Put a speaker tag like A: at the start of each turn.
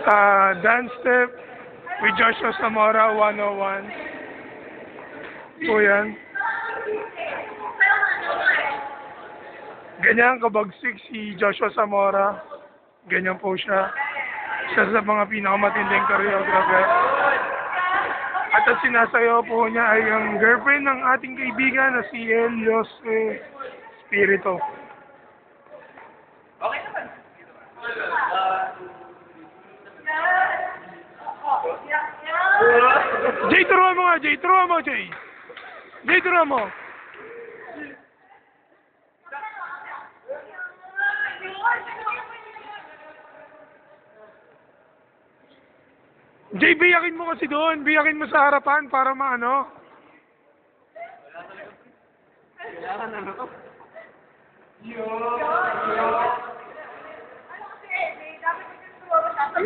A: Dance step with Joshua Zamora 101. Po yan. Ganyan kabagsik si Joshua Zamora. Ganyan po siya. Siya sa mga pinakamatinding choreographer. At ang sinasayaw po niya ay ang girlfriend ng ating kaibigan na si Elios Espiritu.
B: Okay naman.
A: Jay, turuan mo nga, Jay. Turuan mo, Jay. Jay, turuan mo. Jay, biyakin mo kasi doon. Biyakin mo sa harapan para maano.
B: Kailangan ano?